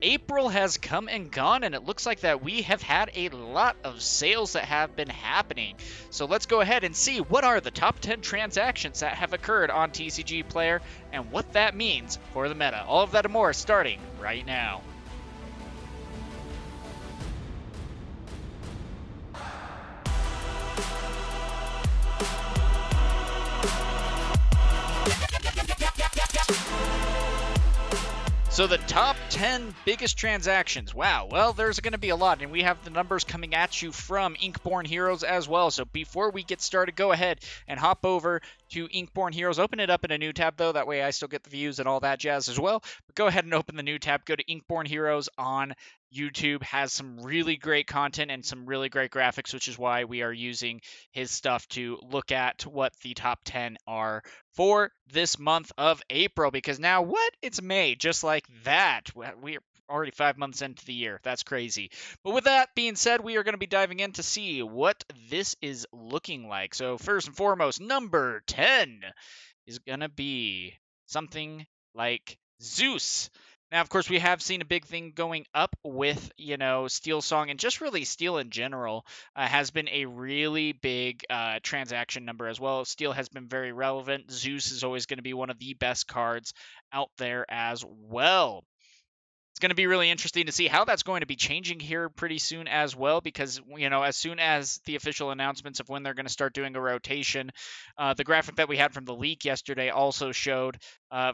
April has come and gone, and it looks like that we have had a lot of sales that have been happening. So let's go ahead and see what are the top 10 transactions that have occurred on TCG Player and what that means for the meta. All of that and more starting right now. So the top 10 biggest transactions. Wow, well, there's going to be a lot, and we have the numbers coming at you from InkBorn Heroes as well. So before we get started, go ahead and hop over to InkBorn Heroes. Open it up in a new tab, though. That way I still get the views and all that jazz as well. But go ahead and open the new tab. Go to InkBorn Heroes on YouTube. Has some really great content and some really great graphics, which is why we are using his stuff to look at what the top 10 are for this month of April, because now what? It's May, just like that. We're already 5 months into the year. That's crazy. But with that being said, we are going to be diving in to see what this is looking like. So first and foremost, number 10 is going to be something like Zeus. Now, of course, we have seen a big thing going up with, Steel Song, and just really Steel in general has been a really big transaction number as well. Steel has been very relevant. Zeus is always going to be one of the best cards out there as well. It's going to be really interesting to see how that's going to be changing here pretty soon as well, because, as soon as the official announcements of when they're going to start doing a rotation, the graphic that we had from the leak yesterday also showed,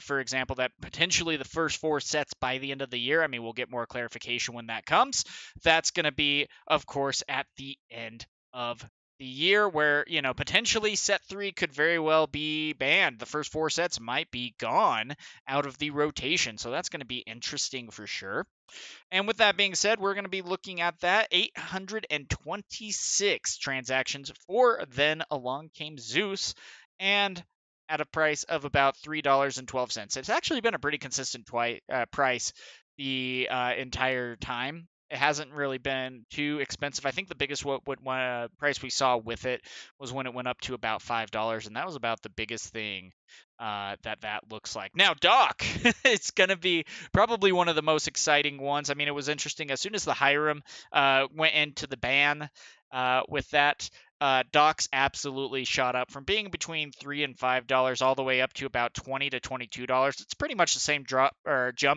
for example, that potentially the first 4 sets by the end of the year, I mean, we'll get more clarification when that comes. That's going to be, of course, at the end of the year, where, potentially set 3 could very well be banned. The first 4 sets might be gone out of the rotation. So that's going to be interesting for sure. And with that being said, we're going to be looking at that 826 transactions for Then Along Came Zeus, and at a price of about $3.12. It's actually been a pretty consistent price the entire time. It hasn't really been too expensive. I think the biggest price we saw with it was when it went up to about $5, and that was about the biggest thing that looks like. Now, Doc, it's going to be probably one of the most exciting ones. I mean, it was interesting. As soon as the Hiram went into the ban with that, Doc's absolutely shot up from being between $3 and $5 all the way up to about $20 to $22. It's pretty much the same jump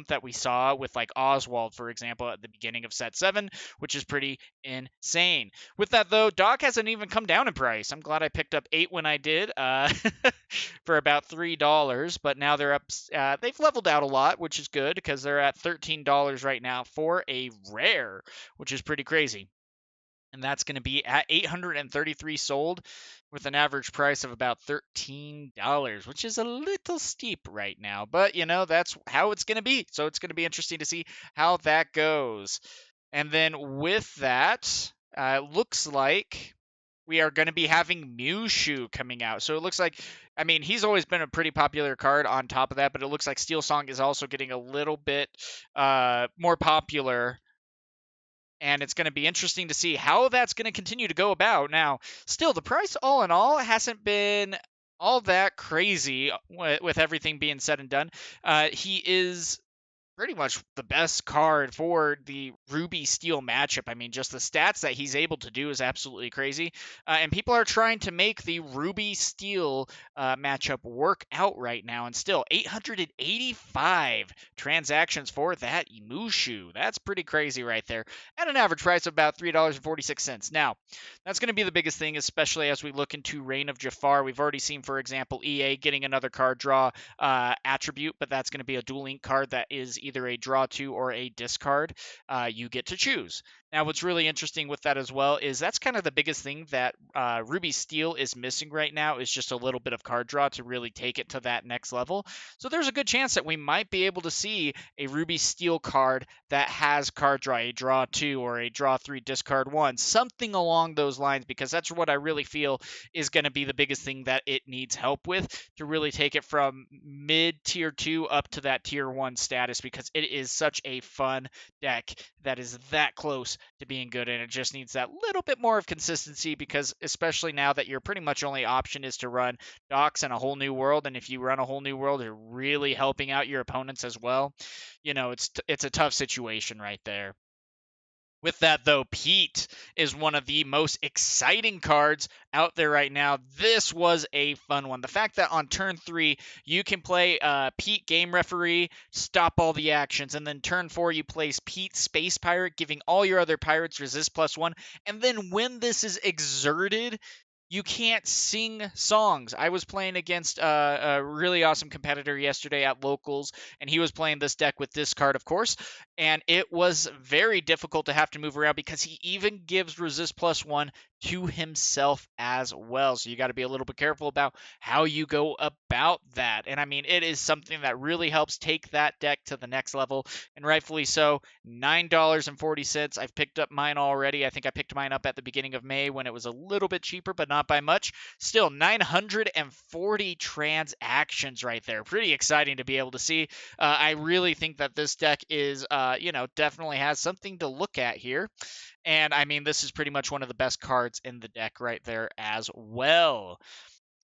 that we saw with like Oswald, for example, at the beginning of set 7, which is pretty insane. With that though, Doc hasn't even come down in price. I'm glad I picked up 8 when I did for about $3, but now they're up. They've leveled out a lot, which is good because they're at $13 right now for a rare, which is pretty crazy. And that's going to be at 833 sold with an average price of about $13, which is a little steep right now. But, that's how it's going to be. So it's going to be interesting to see how that goes. And then with that, looks like we are going to be having Mushu coming out. So it looks like, I mean, he's always been a pretty popular card on top of that, but it looks like Steel Song is also getting a little bit more popular. And it's going to be interesting to see how that's going to continue to go about. Now, still, the price all in all hasn't been all that crazy with everything being said and done. He is pretty much the best card for the Ruby Steel matchup. I mean, just the stats that he's able to do is absolutely crazy. And people are trying to make the Ruby Steel matchup work out right now. And still, 885 transactions for that Mushu. That's pretty crazy right there. At an average price of about $3.46. Now, that's going to be the biggest thing, especially as we look into Reign of Jafar. We've already seen, for example, EA getting another card draw attribute, but that's going to be a Duel Link card that is either a draw to or a discard. You get to choose. Now, what's really interesting with that as well is that's kind of the biggest thing that Ruby Steel is missing right now, is just a little bit of card draw to really take it to that next level. So there's a good chance that we might be able to see a Ruby Steel card that has card draw, a draw 2 or a draw 3, discard 1, something along those lines, because that's what I really feel is going to be the biggest thing that it needs help with to really take it from mid tier 2 up to that tier 1 status, because it is such a fun deck that is that close to being good, and it just needs that little bit more of consistency because, especially now that your pretty much only option is to run docks and a whole new world, and if you run a whole new world, you're really helping out your opponents as well. It's a tough situation right there. With that, though, Pete is one of the most exciting cards out there right now. This was a fun one. The fact that on turn 3, you can play Pete Game Referee, stop all the actions, and then turn 4, you place Pete Space Pirate, giving all your other pirates resist +1. And then when this is exerted, you can't sing songs. I was playing against a really awesome competitor yesterday at locals, and he was playing this deck with this card, of course, and it was very difficult to have to move around because he even gives resist +1 to himself as well. So you got to be a little bit careful about how you go about that. And I mean, it is something that really helps take that deck to the next level, and rightfully so. $9.40. I've picked up mine already. I think I picked mine up at the beginning of May when it was a little bit cheaper, but not by much. Still, 940 transactions right there. Pretty exciting to be able to see. I really think that this deck is, definitely has something to look at here. And I mean, this is pretty much one of the best cards in the deck right there as well.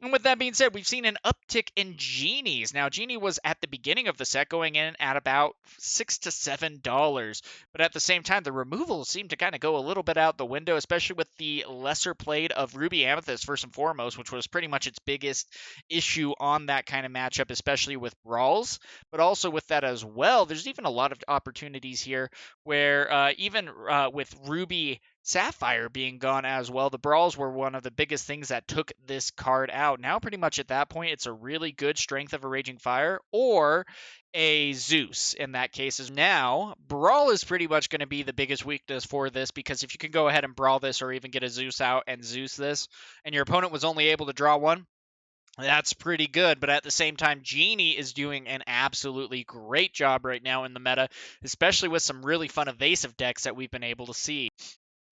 And with that being said, we've seen an uptick in Genies. Now, Genie was at the beginning of the set going in at about $6 to $7. But at the same time, the removals seem to kind of go a little bit out the window, especially with the lesser played of Ruby Amethyst, first and foremost, which was pretty much its biggest issue on that kind of matchup, especially with brawls. But also with that as well, there's even a lot of opportunities here where even with Ruby Sapphire being gone as well, the brawls were one of the biggest things that took this card out. Now, pretty much at that point, it's a really good strength of a Raging Fire or a Zeus in that case. Is now brawl is pretty much going to be the biggest weakness for this, because if you can go ahead and brawl this or even get a Zeus out and Zeus this, and your opponent was only able to draw one, that's pretty good. But at the same time, Genie is doing an absolutely great job right now in the meta, especially with some really fun evasive decks that we've been able to see.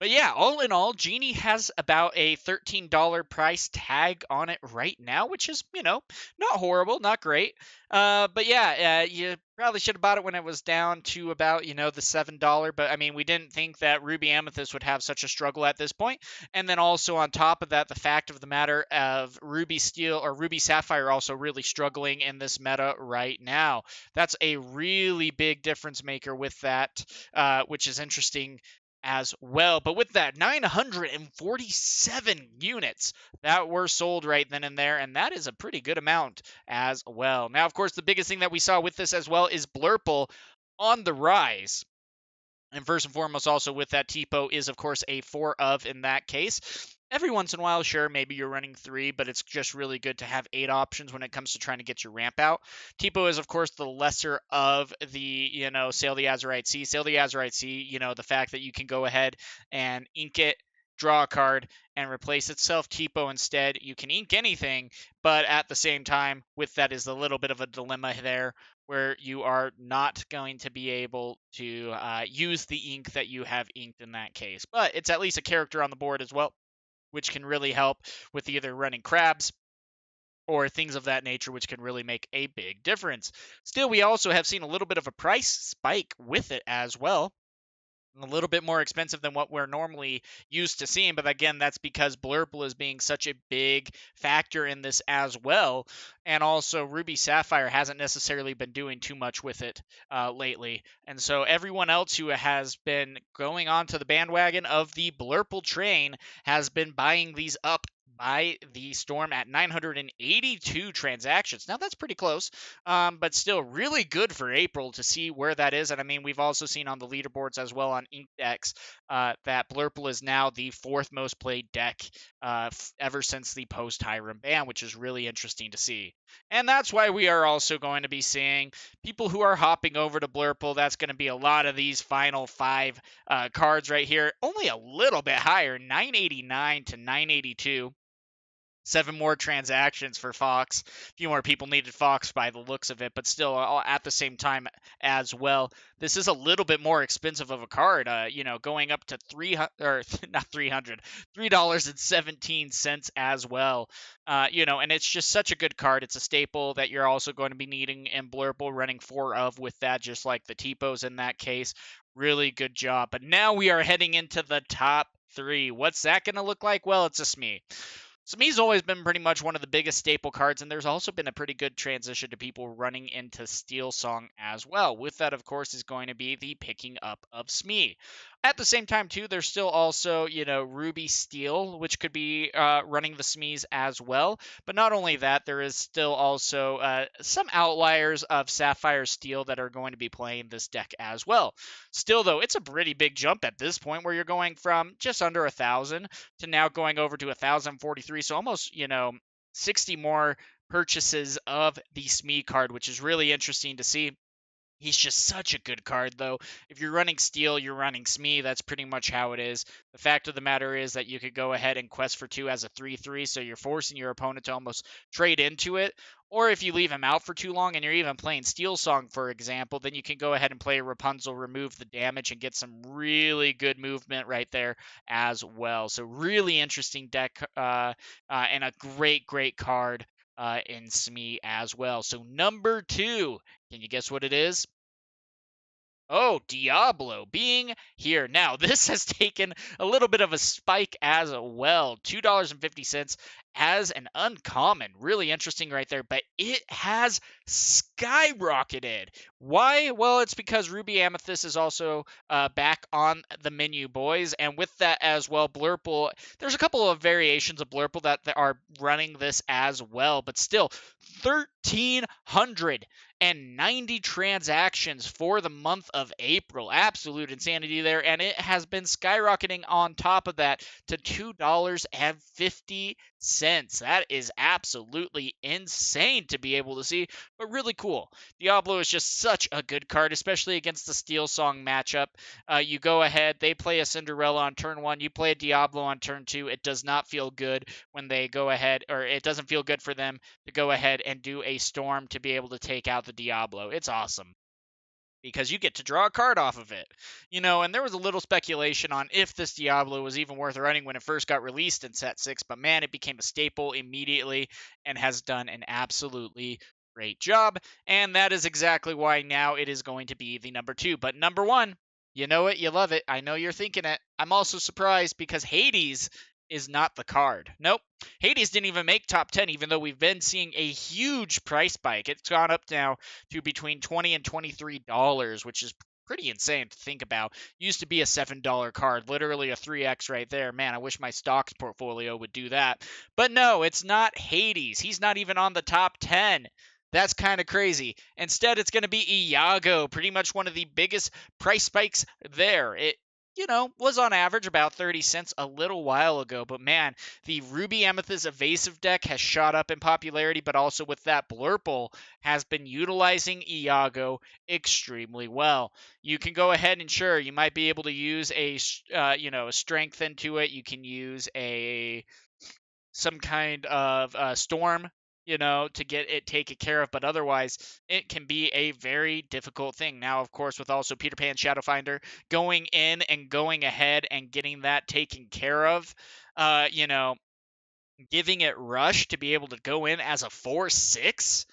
But yeah, all in all, Genie has about a $13 price tag on it right now, which is, not horrible, not great. But yeah, you probably should have bought it when it was down to about, the $7. But I mean, we didn't think that Ruby Amethyst would have such a struggle at this point. And then also on top of that, the fact of the matter of Ruby Steel or Ruby Sapphire also really struggling in this meta right now. That's a really big difference maker with that, which is interesting as well. But with that, 947 units that were sold right then and there, and that is a pretty good amount as well. Now, of course, the biggest thing that we saw with this as well is Blurple on the rise. And first and foremost, also with that, Tipo is, of course, a 4 of in that case. Every once in a while, sure, maybe you're running 3, but it's just really good to have 8 options when it comes to trying to get your ramp out. Tipo is, of course, the lesser of the, Sail the Azurite Sea. Sail the Azurite Sea, the fact that you can go ahead and ink it, draw a card, and replace itself. Tipo instead, you can ink anything, but at the same time, with that is a little bit of a dilemma there, where you are not going to be able to use the ink that you have inked in that case. But it's at least a character on the board as well, which can really help with either running crabs or things of that nature, which can really make a big difference. Still, we also have seen a little bit of a price spike with it as well. A little bit more expensive than what we're normally used to seeing, but again, that's because Blurple is being such a big factor in this as well, and also Ruby Sapphire hasn't necessarily been doing too much with it lately, and so everyone else who has been going onto the bandwagon of the Blurple train has been buying these up by the storm at 982 transactions. Now that's pretty close, but still really good for April to see where that is. And I mean, we've also seen on the leaderboards as well on Inkdex that Blurple is now the 4th most played deck ever since the post-Hiram ban, which is really interesting to see. And that's why we are also going to be seeing people who are hopping over to Blurple. That's going to be a lot of these final 5 cards right here. Only a little bit higher, 989 to 982. 7 more transactions for Fox. A few more people needed Fox by the looks of it, but still at the same time as well. This is a little bit more expensive of a card, going up to not $3.17 as well. And it's just such a good card. It's a staple that you're also going to be needing in Blurple, running 4 of with that, just like the T-Pos in that case. Really good job. But now we are heading into the top 3. What's that going to look like? Well, it's a Smee. Smee's always been pretty much one of the biggest staple cards, and there's also been a pretty good transition to people running into Steel Song as well. With that, of course, is going to be the picking up of Smee. At the same time, too, there's still also, Ruby Steel, which could be running the Smees as well. But not only that, there is still also some outliers of Sapphire Steel that are going to be playing this deck as well. Still, though, it's a pretty big jump at this point where you're going from just under 1,000 to now going over to 1,043. So almost, 60 more purchases of the Smee card, which is really interesting to see. He's just such a good card, though. If you're running Steel, you're running Smee. That's pretty much how it is. The fact of the matter is that you could go ahead and quest for 2 as a 3/3, so you're forcing your opponent to almost trade into it. Or if you leave him out for too long and you're even playing Steel Song, for example, then you can go ahead and play Rapunzel, remove the damage, and get some really good movement right there as well. So really interesting deck and a great, great card in Smee as well. So number 2, can you guess what it is? Oh, Diablo being here. Now, this has taken a little bit of a spike as well. $2.50 as an uncommon. Really interesting right there, but it has skyrocketed. Why? Well, it's because Ruby Amethyst is also back on the menu, boys. And with that as well, Blurple, there's a couple of variations of Blurple that are running this as well, but still, 1,390 transactions for the month of April. Absolute insanity there. And it has been skyrocketing on top of that to $2.50. That is absolutely insane to be able to see, but really cool. Diablo is just such a good card, especially against the Steel Song matchup. You go ahead, they play a Cinderella on turn 1, you play a Diablo on turn 2. It does not feel good when they go ahead, or it doesn't feel good for them to go ahead and do a Storm to be able to take out the Diablo. It's awesome, because you get to draw a card off of it. And there was a little speculation on if this Diablo was even worth running when it first got released in Set 6, but man, it became a staple immediately and has done an absolutely great job, and that is exactly why now it is going to be the number 2. But number 1, you know it, you love it. I know you're thinking it. I'm also surprised because Hades is not the card. Nope. Hades didn't even make top 10, even though we've been seeing a huge price spike. It's gone up now to between $20 and $23, which is pretty insane to think about. Used to be a $7 card, literally a 3x right there. Man, I wish my stocks portfolio would do that. But no, it's not Hades. He's not even on the top 10. That's kind of crazy. Instead, it's going to be Iago, pretty much one of the biggest price spikes there. It was on average about 30 cents a little while ago. But man, the Ruby Amethyst Evasive deck has shot up in popularity, but also with that, Blurple has been utilizing Iago extremely well. You can go ahead and sure, you might be able to use a strength into it. You can use some kind of storm to get it taken care of, but otherwise it can be a very difficult thing. Now, of course, with also Peter Pan Shadowfinder going in and going ahead and getting that taken care of, giving it rush to be able to go in as a 4/6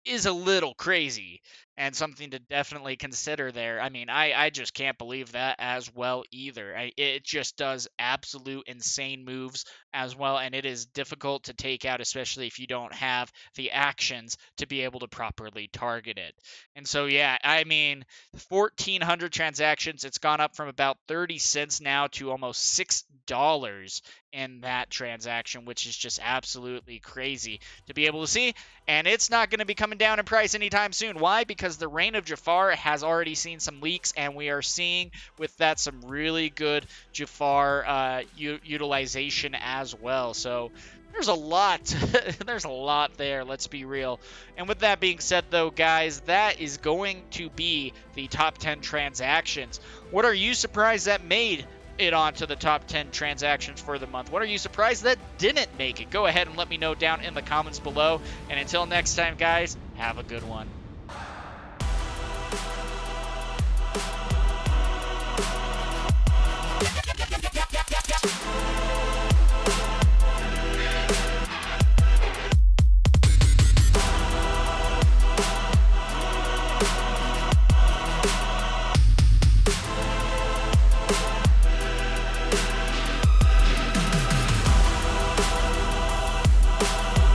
is a little crazy and something to definitely consider there. I mean, I just can't believe that as well either. It just does absolute insane moves as well, and it is difficult to take out, especially if you don't have the actions to be able to properly target it. And so, yeah, I mean, 1,400 transactions, it's gone up from about 30 cents now to almost $6 in that transaction, which is just absolutely crazy to be able to see. And it's not going to be coming down in price anytime soon. Why? Because the Reign of Jafar has already seen some leaks, and we are seeing with that some really good Jafar utilization as well. So there's a lot. There's a lot there, let's be real. And with that being said, though, guys, that is going to be the top 10 transactions. What are you surprised that made it onto the top 10 transactions for the month. What are you surprised that didn't make it? Go ahead and let me know down in the comments below. And until next time, guys, have a good one.